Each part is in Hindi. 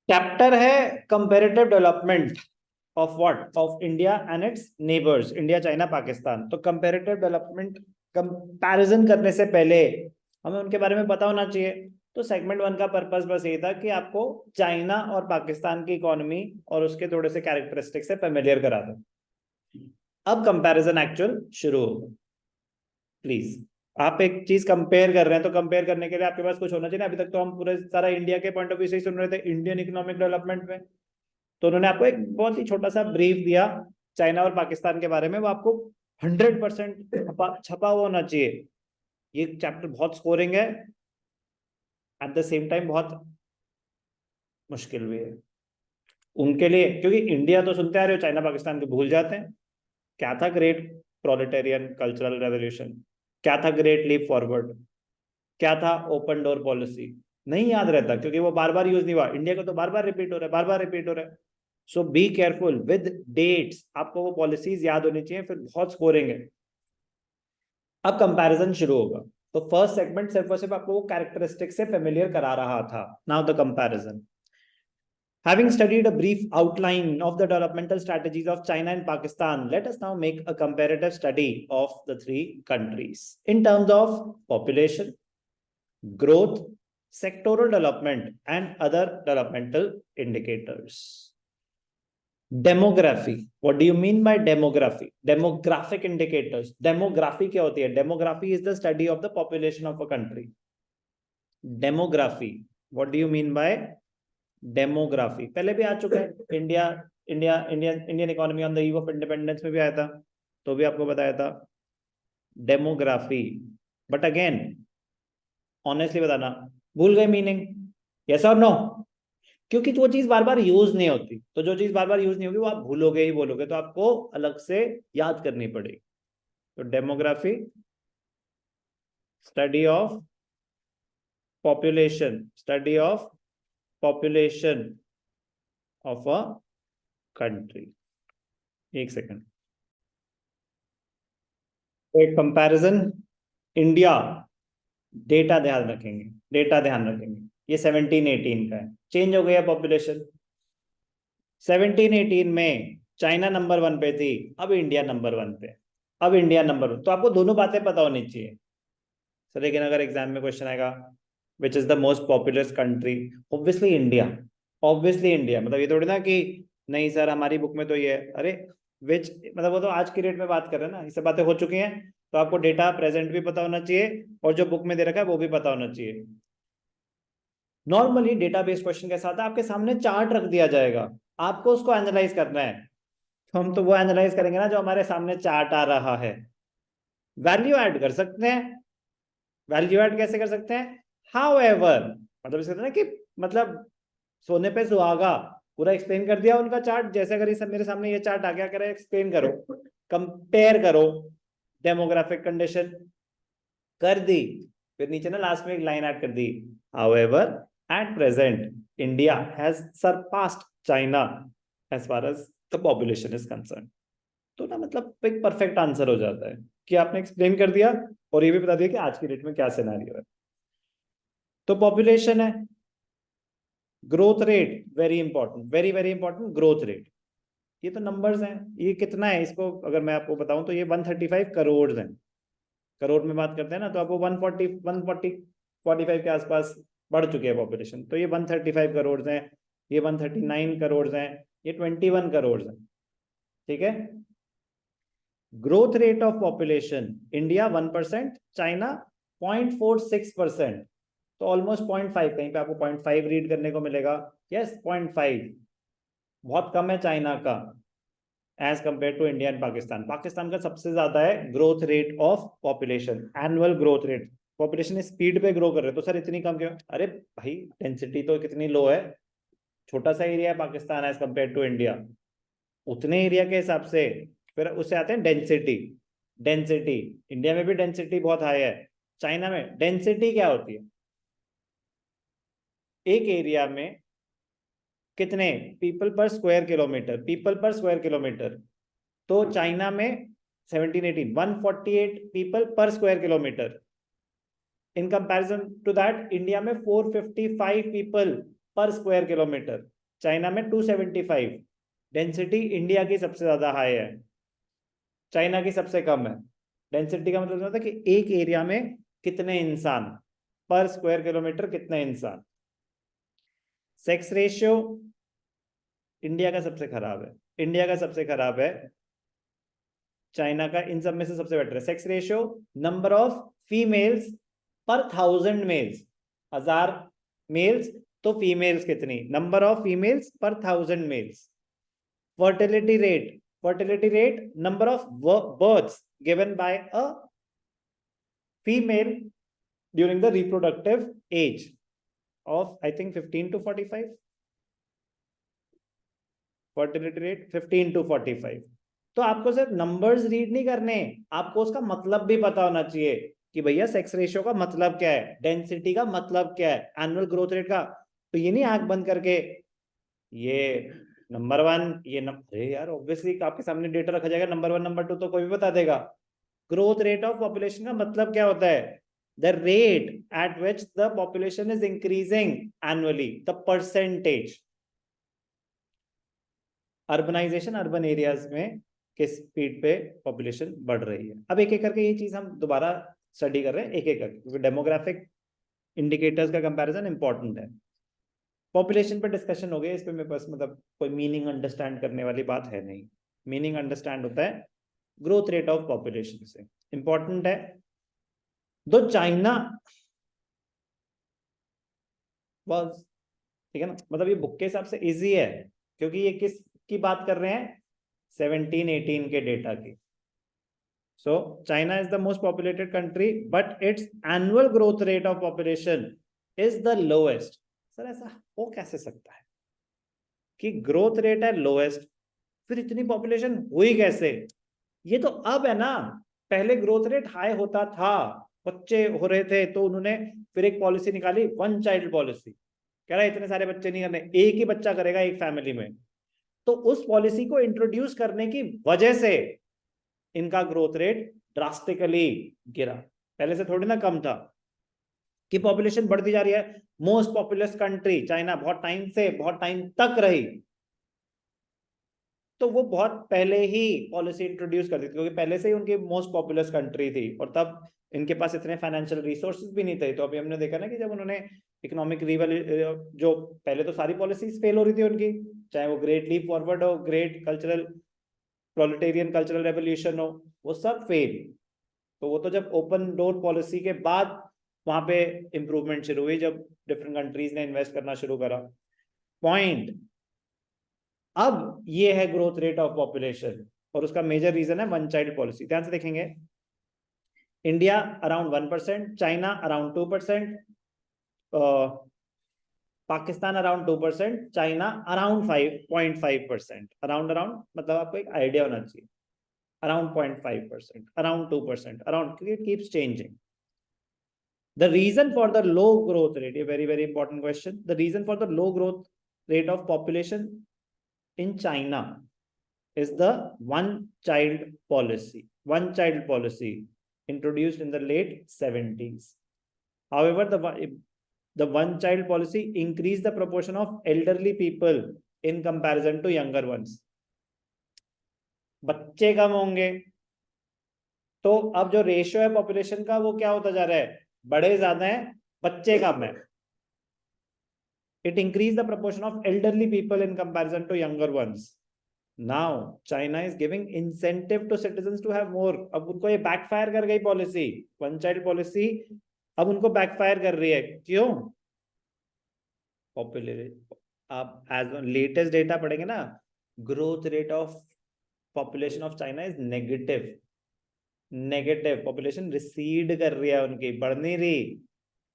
चैप्टर है comparative development of what, of India and it's neighbours, India, China, Pakistan. तो कंपैरेटिव डेवलपमेंट, कंपैरिजन करने से पहले हमें उनके बारे में पता होना चाहिए। तो सेगमेंट वन का पर्पस बस ये था कि आपको चाइना और पाकिस्तान की इकोनॉमी और उसके थोड़े से कैरेक्टरिस्टिक्स से फेमिलियर करा दो। अब कंपैरिजन एक्चुअल शुरू होगा। प्लीज, आप एक चीज कंपेयर कर रहे हैं तो कंपेयर करने के लिए आपके पास कुछ होना चाहिए ना। अभी तक तो हम पूरे सारा इंडिया के पॉइंट ऑफ व्यू से ही सुन रहे थे, इंडियन इकोनॉमिक डेवलपमेंट में। तो उन्होंने आपको एक बहुत ही छोटा सा ब्रीफ दिया चाइना और पाकिस्तान के बारे में, वो आपको 100% छपा हुआ होना चाहिए। ये चैप्टर बहुत स्कोरिंग है, एट द सेम टाइम बहुत मुश्किल भी है उनके लिए, क्योंकि इंडिया तो सुनते आ रहे हो, चाइना पाकिस्तान को भूल जाते हैं। क्या था ग्रेट प्रोलेटेरियन कल्चरल रेवोल्यूशन, क्या था ग्रेट लीप फॉरवर्ड, क्या था ओपन डोर पॉलिसी, नहीं याद रहता क्योंकि वो बार बार यूज नहीं हुआ। इंडिया को तो बार बार रिपीट हो रहा है, बार बार रिपीट हो रहा है। सो बी केयरफुल विद डेट्स, आपको वो पॉलिसीज याद होनी चाहिए, फिर बहुत स्कोरिंग है। अब कंपैरिजन शुरू होगा। तो फर्स्ट सेगमेंट सिर्फ और सिर्फ आपको वो कैरेक्टरिस्टिक से फेमिलियर करा रहा था। Now the comparison. Having studied a brief outline of the developmental strategies of China and Pakistan, let us now make a comparative study of the three countries in terms of population, growth, sectoral development, and other developmental indicators. Demography. What do you mean by demography? Demographic indicators. Demography क्या होती है? Demography is the study of the population of a country. Demography. What do you mean by demography? पहले भी आ चुका है, Indian economy on the eve of independence में भी आया था, तो भी आपको बताया था डेमोग्राफी। बट अगेन ऑनेस्टली बताना, भूल गए मीनिंग? यस और नो? क्योंकि वो चीज बार बार यूज नहीं होती, तो जो चीज बार बार यूज नहीं होगी वो आप भूलोगे ही बोलोगे, तो आपको अलग से याद करनी पड़ेगी। तो demography, study of population, study of population of a country. एक सेकंड, एक कंपैरिजन इंडिया, डेटा ध्यान रखेंगे, डेटा ध्यान रखेंगे। ये 17-18 का है, चेंज हो गया पॉपुलेशन। 17-18 में चाइना नंबर 1 पे थी, अब इंडिया नंबर 1 पे। अब इंडिया नंबर 1, तो आपको दोनों बातें पता होनी चाहिए सर। लेकिन अगर एग्जाम में क्वेश्चन आएगा which is the most populous country, obviously India. Obviously India, मतलब ये थोड़ी ना कि नहीं सर हमारी बुक में तो ये है। अरे विच, मतलब वो तो आज की डेट में बात कर रहे हैं ना, ये सब बातें हो चुकी हैं। तो आपको डेटा प्रेजेंट भी पता होना चाहिए और जो बुक में दे रखा है वो भी पता होना चाहिए। नॉर्मली डेटाबेस क्वेश्चन के साथ आपके सामने चार्ट रख दिया जाएगा, आपको उसको एनालाइज करना है। तो हम तो वो एनालाइज करेंगे ना जो हमारे सामने चार्ट आ रहा है। वैल्यू ऐड कर सकते हैं, वैल्यू ऐड कैसे कर सकते हैं? हाउएवर, मतलब इसे ना कि मतलब सोने पे सुहागा, पूरा एक्सप्लेन कर दिया उनका चार्ट। जैसे अगर ये सब मेरे सामने ये चार्ट आ गया, कह रहे एक्सप्लेन करो, कंपेयर करो डेमोग्राफिक कंडीशन, कर दी, फिर नीचे ना लास्ट में एक लाइन ऐड कर दी, however at present India has surpassed China as far as the population is concern. तो ना मतलब एक परफेक्ट आंसर हो जाता है कि आपने एक्सप्लेन कर दिया और ये भी बता दिया कि आज की डेट में क्या सिनेरियो है। तो पॉपुलेशन है, growth rate very important, very very important, growth rate. ये तो नंबर्स हैं, ये कितना है इसको अगर मैं आपको बताऊं तो ये 135 करोड़ हैं। करोड़ में बात करते हैं ना, तो आपको 145 के आसपास बढ़ चुकी है पॉपुलेशन। तो ये 135 करोड़ हैं, ये 139 करोड़ हैं, ये 21 करोड़ हैं। ठीक है। Growth rate of population, India 1%, China 0.46%, तो ऑलमोस्ट 0.5, कहीं पे आपको 0.5 रीड करने को मिलेगा। यस 0.5 बहुत कम है चाइना का as compare to India and Pakistan. Pakistan का सबसे ज्यादा है growth rate of population, annual growth rate. Population speed पे ग्रो कर रहे, तो सर इतनी कम क्यों? अरे भाई डेंसिटी तो कितनी लो है, छोटा सा एरिया है Pakistan as compare to India, उतने एरिया के हिसाब से फिर उससे आते हैं डेंसिटी। डेंसिटी इंडिया में भी डेंसिटी बहुत हाई है, चाइना में डेंसिटी क्या होती है? एक एरिया में कितने people per square kilometre, people per square kilometre. तो चाइना में 17-18 148 people per square kilometre. In comparison to that India में 455 people per square kilometre. China में 275। डेंसिटी इंडिया की सबसे ज्यादा हाई है, चाइना की सबसे कम है। डेंसिटी का मतलब होता है कि एक एरिया में कितने इंसान, पर स्क्वायर किलोमीटर कितने इंसान। सेक्स रेशियो इंडिया का सबसे खराब है, इंडिया का सबसे खराब है, चाइना का इन सब में से सबसे बेटर है। Sex ratio, number of females per 1000 males, 1000 males तो फीमेल्स कितनी, number of females per 1000 males. Fertility rate, fertility rate, number of births given by a female during the reproductive age of I think 15 to 45, fertility rate 15 to 45। तो आपको सिर्फ नंबर्स रीड नहीं करने, आपको उसका मतलब भी पता होना चाहिए कि भैया सेक्स रेशियो का मतलब क्या है, डेंसिटी का मतलब क्या है, एनुअल ग्रोथ रेट का। तो ये नहीं आंख बंद करके ये नंबर 1, ये अरे यार ऑब्वियसली आपके सामने डेटा रखा जाएगा, नंबर 1 नंबर 2 तो कोई भी बता देगा। ग्रोथ रेट ऑफ पॉपुलेशन का मतलब क्या होता है, the rate at which the population is increasing annually, the percentage. Urbanisation, urban areas में किस स्पीड पे पॉपुलेशन बढ़ रही है। अब एक एक करके ये चीज हम दोबारा स्टडी कर रहे हैं, एक एक करके, क्योंकि डेमोग्राफिक इंडिकेटर्स का कंपैरिजन इंपॉर्टेंट है। पॉपुलेशन पे डिस्कशन हो गया, इस पे मेरे पास मतलब कोई मीनिंग अंडरस्टैंड करने वाली बात है नहीं। मीनिंग अंडरस्टैंड होता है ग्रोथ रेट ऑफ पॉपुलेशन से, इंपॉर्टेंट है। दो चाइना वाज, ठीक है ना, मतलब ये बुक के हिसाब से इजी है, क्योंकि ये किस की बात कर रहे हैं, 17-18 के डेटा की। So China is the most populated country but it's annual growth rate of population is the lowest. Sir ऐसा हो कैसे सकता है कि ग्रोथ रेट है लोएस्ट, फिर इतनी पॉपुलेशन हुई कैसे? ये तो अब है ना, पहले ग्रोथ रेट हाई होता था, बच्चे हो रहे थे, तो उन्होंने फिर एक पॉलिसी निकाली, वन चाइल्ड पॉलिसी। कह रहा है इतने सारे बच्चे नहीं करने, एक ही बच्चा करेगा एक फैमिली में। तो उस पॉलिसी को इंट्रोड्यूस करने की वजह से इनका ग्रोथ रेट ड्रास्टिकली गिरा, पहले से थोड़ी ना कम था कि पॉपुलेशन बढ़ती जा रही है। मोस्ट पॉपुलस कंट्री चाइना बहुत टाइम से, बहुत टाइम तक रही, तो वो बहुत पहले ही पॉलिसी इंट्रोड्यूस कर दी थी, क्योंकि पहले से ही उनकी मोस्ट पॉपुलस कंट्री थी, और तब इनके पास इतने फाइनेंशियल रिसोर्सेज भी नहीं थे। तो अभी हमने देखा ना कि जब उन्होंने इकोनॉमिक जो पहले तो सारी पॉलिसीज फेल हो रही थी उनकी, चाहे वो ग्रेट लीप फॉरवर्ड हो, great cultural proletarian cultural revolution हो, वो सब फेल। तो वो तो जब ओपन डोर पॉलिसी के बाद वहां पे इंप्रूवमेंट शुरू हुई, जब डिफरेंट कंट्रीज ने इन्वेस्ट करना शुरू करा। पॉइंट, अब ये है ग्रोथ रेट ऑफ पॉपुलेशन, और उसका मेजर रीजन है वन चाइल्ड पॉलिसी। ध्यान से देखेंगे, India around 1%, China around 2%, Pakistan around 2%, China around 5.5%। Around around मतलब आपको एक आइडिया होना चाहिए, around 0.5%, around 2%, around, it keeps changing. The reason for the low growth rate, a very very important question, the reason for the low growth rate of population in China is the one child policy, one child policy introduced in the late 70s. However, the one child policy increased the proportion of elderly people in comparison to younger ones. बच्चे कम होंगे, तो अब जो रेशियो है पॉपुलेशन का वो क्या होता जा रहा है, बड़े ज्यादा हैं, बच्चे कम है। It increased the proportion of elderly people in comparison to younger ones. Now China is giving incentive to citizens to have more. अब उनको ये बैकफायर कर गई पॉलिसी, वन चाइल्ड पॉलिसी अब उनको बैकफायर कर रही है। क्यों? पॉपुलर, आप एज लेटेस्ट डेटा पढ़ेंगे ना, growth rate of population of China is negative, negative. Population recede कर रही है उनकी, बढ़ नहीं रही,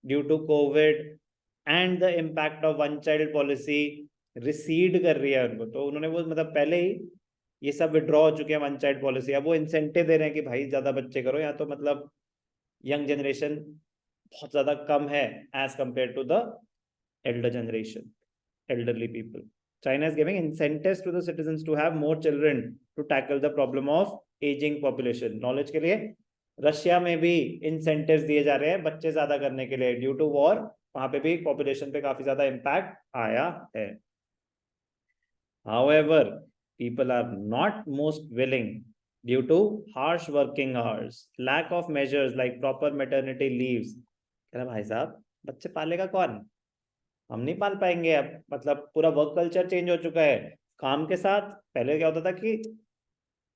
due to covid and the impact of one child policy recede कर रही है उनको। तो उन्होंने वो मतलब पहले ही ये सब विड्रॉ हो चुके हैं वन चाइल्ड पॉलिसी, अब वो इंसेंटिव दे रहे हैं कि भाई ज्यादा बच्चे करो, या तो मतलब यंग जनरेशन बहुत ज्यादा कम है as compare to the elder generation, elderly people. China is giving incentives to the citizens to have more children to tackle the problem of aging population. Knowledge के लिए रशिया में भी incentives दिए जा रहे हैं बच्चे ज्यादा करने के लिए, ड्यू टू वॉर, वहां पे भी पॉपुलेशन पे काफी ज्यादा इम्पैक्ट आया है। However, people are not most willing due to harsh working hours, lack of measures like proper maternity leaves. कह रहा भाई साहब बच्चे पालेगा कौन, हम नहीं पाल पाएंगे अब, मतलब पूरा वर्क कल्चर चेंज हो चुका है। काम के साथ पहले क्या होता था कि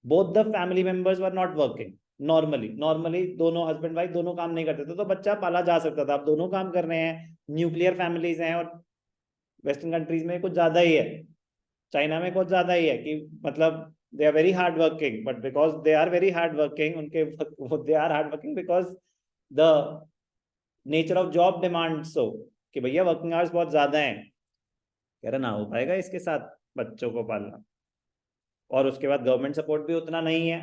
both the family members were not working, normally दोनों हस्बैंड वाइफ दोनों काम नहीं करते थे तो बच्चा पाला जा सकता था। अब दोनों काम कर रहे हैं, न्यूक्लियर फैमिलीज हैं, और वेस्टर्न कंट्रीज में कुछ ज्यादा ही है, चाइना में कुछ ज्यादा ही है कि मतलब they are very hard working, but because they are very hard working उनके they are hard working because the nature of job demand so कि भैया वर्किंग आवर्स बहुत ज्यादा हैं। कह रहा ना हो पाएगा इसके साथ बच्चों को पालना, और उसके बाद गवर्नमेंट सपोर्ट भी उतना नहीं है,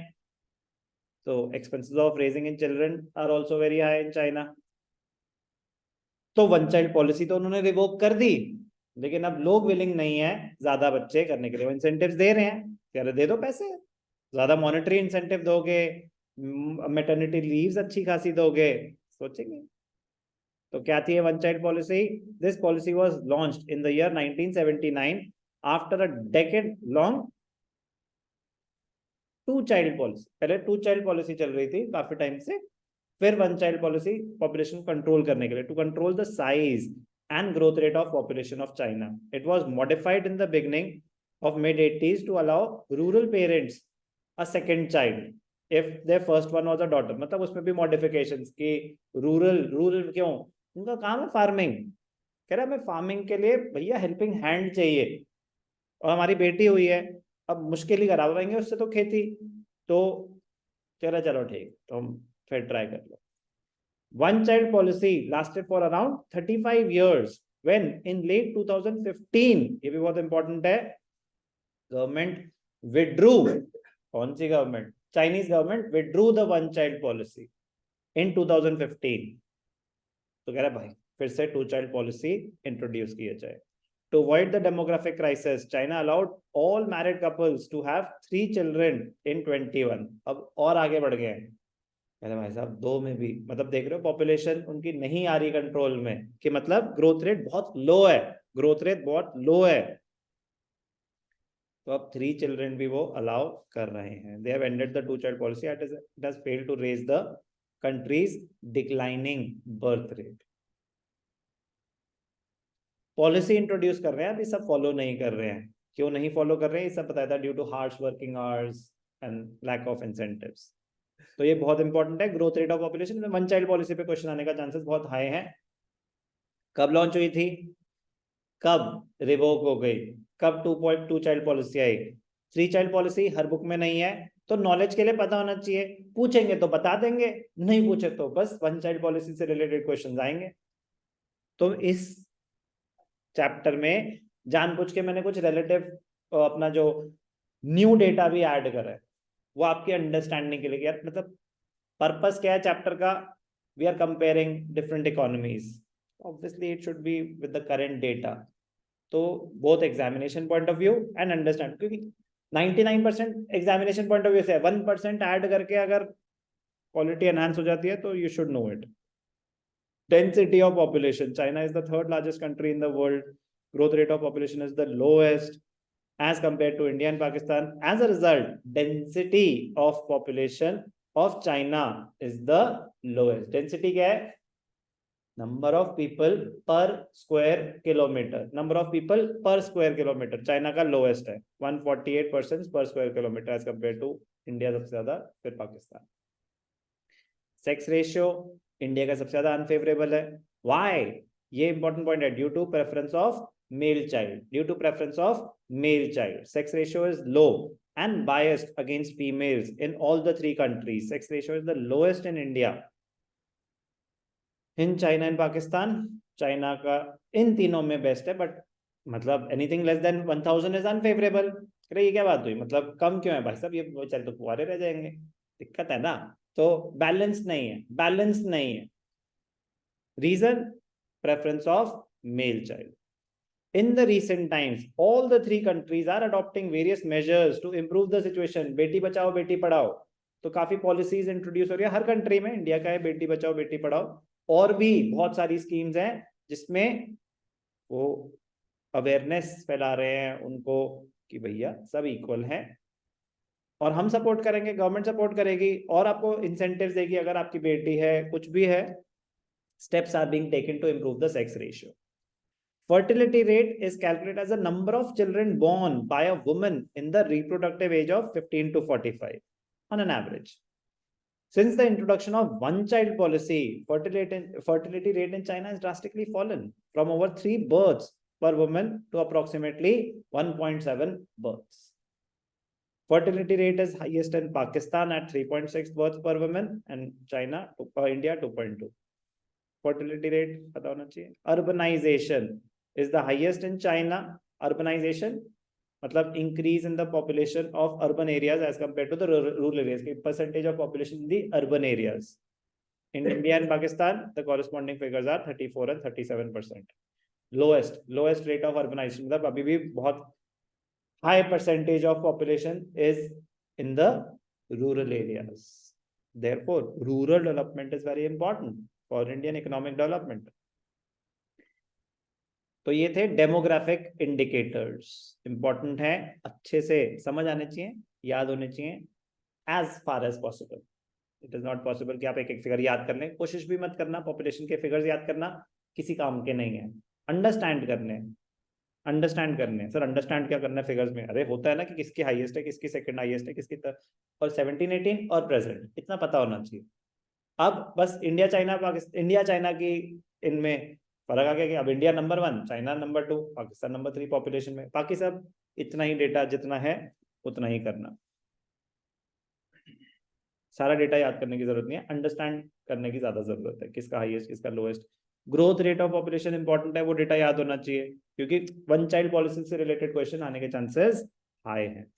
तो expenses of raising in children are also very high in China. तो वन चाइल्ड पॉलिसी तो उन्होंने रिवोक कर दी, लेकिन अब लोग विलिंग नहीं है ज्यादा बच्चे करने के लिए, इंसेंटिव्स दे रहे हैं, कह रहे दे दो पैसे, ज्यादा मॉनेटरी इंसेंटिव दोगे, मैटरनिटी लीव्स अच्छी खासी दोगे, सोचेंगे। तो क्या थी one child policy? This policy was launched in the year 1979 after a decade long two child policy. पहले टू चाइल्ड पॉलिसी चल रही थी काफी टाइम से, फिर one child policy population control करने के लिए, to control the size and growth rate of population of China. It was modified in the beginning of mid 80s to allow rural parents a second child if their first one was a daughter. मतलब उसमें भी मॉडिफिकेशंस कि रूरल क्यों, उनका काम है फार्मिंग, कह रहा हमें फार्मिंग के लिए भैया हेल्पिंग हैंड चाहिए, और हमारी बेटी हुई है, अब मुश्किल ही करा पाएंगे उससे तो खेती, तो चलो चलो ठीक, तो हम फिर ट्राई कर लो। One child policy lasted for around 35 years when in late 2015, ये भी बहुत इंपॉर्टेंट है, गवर्नमेंट विड्रू, कौन सी government, Chinese government withdrew the one child policy in 2015। तो कह रहा है भाई फिर से टू चाइल्ड पॉलिसी इंट्रोड्यूस किया जाए। To avoid the demographic crisis, China allowed all married couples to have 3 children in 21। अब और आगे बढ़ गए हैं, कहते भाई साहब दो में भी, मतलब देख रहे हो पॉपुलेशन उनकी नहीं आ रही कंट्रोल में, कि मतलब ग्रोथ रेट बहुत लो है, ग्रोथ रेट बहुत लो है, तो अब 3 चिल्ड्रन भी वो अलाउ कर रहे हैं। They have ended the two child policy, it has failed to raise the country's declining birth rate. Policy introduce कर रहे हैं, अभी सब फॉलो नहीं कर रहे हैं, क्यों नहीं फॉलो कर रहे हैं ये सब बताया था, due to harsh working hours and lack of incentives. तो ये बहुत इंपॉर्टेंट है, ग्रोथ रेट ऑफ पॉपुलेशन में वन चाइल्ड पॉलिसी पे क्वेश्चन आने का चांसेस बहुत हाई है। कब लॉन्च हुई थी, कब रिवोक हो गई, कब 2.2 चाइल्ड पॉलिसी आई? 3 चाइल्ड पॉलिसी हर बुक में नहीं है, तो नॉलेज के लिए पता होना चाहिए, पूछेंगे तो बता देंगे, नहीं पूछे तो बस वन चाइल्ड पॉलिसी से रिलेटेड क्वेश्चन आएंगे। तो इस चैप्टर में जानबूझ के मैंने कुछ रिलेटिव अपना जो न्यू डेटा भी ऐड करा है, वो आपकी अंडरस्टैंडिंग के लिए, यार मतलब पर्पस क्या है चैप्टर का, we are comparing different economies, obviously it should be with the current data, तो both examination point of view and understand, क्योंकि 99% एग्जामिनेशन पॉइंट ऑफ व्यू से 1% ऐड करके अगर क्वालिटी एनहांस हो जाती है तो you should know it. Density of population, China is the third largest country in the world, growth rate of population is the lowest as compared to India and Pakistan. As a result, density of population of China is the lowest. Density क्या है? Number of people per square kilometer. Number of people per square kilometer. China का lowest है, 148 persons per square kilometer as compared to India सबसे ज्यादा, फिर पाकिस्तान। सेक्स रेशियो इंडिया का सबसे ज्यादा अनफेवरेबल है, व्हाई? ये इंपॉर्टेंट पॉइंट है, due to preference of male child, due to preference of male child, sex ratio is low and biased against females in all the 3 countries. Sex ratio is the lowest in India, in China and Pakistan. China का इन तीनों में बेस्ट है, बट मतलब anything less than 1000 is unfavourable. अरे ये क्या बात हुई, मतलब कम क्यों है भाई साहब, ये चल तो कुंवारे रह जाएंगे, दिक्कत है ना। तो बैलेंस नहीं है, बैलेंस नहीं है। Reason, preference of male child. In the recent times, all the 3 countries are adopting various measures to improve the situation. Beti Bachao Beti Padhao, तो काफी पॉलिसीज इंट्रोड्यूस हो रही है हर कंट्री में, इंडिया का है बेटी बचाओ बेटी पढ़ाओ, और भी बहुत सारी स्कीम्स हैं जिसमें वो अवेयरनेस फैला रहे हैं उनको कि भैया सब इक्वल हैं, और हम सपोर्ट करेंगे, गवर्नमेंट सपोर्ट करेगी और आपको इंसेंटिव देगी अगर आपकी बेटी है, कुछ भी है। Steps are being taken to improve the sex ratio. Fertility rate is calculated as the number of children born by a woman in the reproductive age of 15 to 45 on an average. Since the introduction of one-child policy, fertility rate in China has drastically fallen from over 3 births per woman to approximately 1.7 births. Fertility rate is highest in Pakistan at 3.6 births per woman and India 2.2. Fertility rate पता होना चाहिए। Urbanization is the highest in China. Urbanization मतलब increase in the population of urban areas as compared to the rural areas. Percentage of population in the urban areas. In India and Pakistan, the corresponding figures are 34 and 37%. Lowest rate of urbanization मतलब अभी भी बहुत high percentage of population is in the rural areas. Therefore, rural development is very important for Indian economic development. तो ये थे डेमोग्राफिक इंडिकेटर्स, इंपॉर्टेंट है, अच्छे से समझ आने चाहिए, याद होने चाहिए as far as possible. It is not possible कि आप एक एक फिगर याद कर लें, कोशिश भी मत करना, पॉपुलेशन के फिगर्स याद करना किसी काम के नहीं है। अंडरस्टैंड करने सर अंडरस्टैंड क्या करना है फिगर्स में, अरे होता है ना कि किसकी हाईएस्ट है, किसकी सेकंड हाईएस्ट है, किसकी और 17 18 और प्रेजेंट, इतना पता होना चाहिए। अब बस इंडिया चाइना की इनमें फर्क आ गया कि अब India number 1, China number 2, Pakistan number 3 population में, बाकी सब इतना ही डेटा जितना है उतना ही करना। सारा डेटा याद करने की जरूरत नहीं है, अंडरस्टैंड करने की ज्यादा जरूरत है, किसका हाईएस्ट किसका lowest. Growth rate of population important है, वो डेटा याद होना चाहिए क्योंकि वन चाइल्ड पॉलिसी से रिलेटेड क्वेश्चन आने के चांसेस हाई है।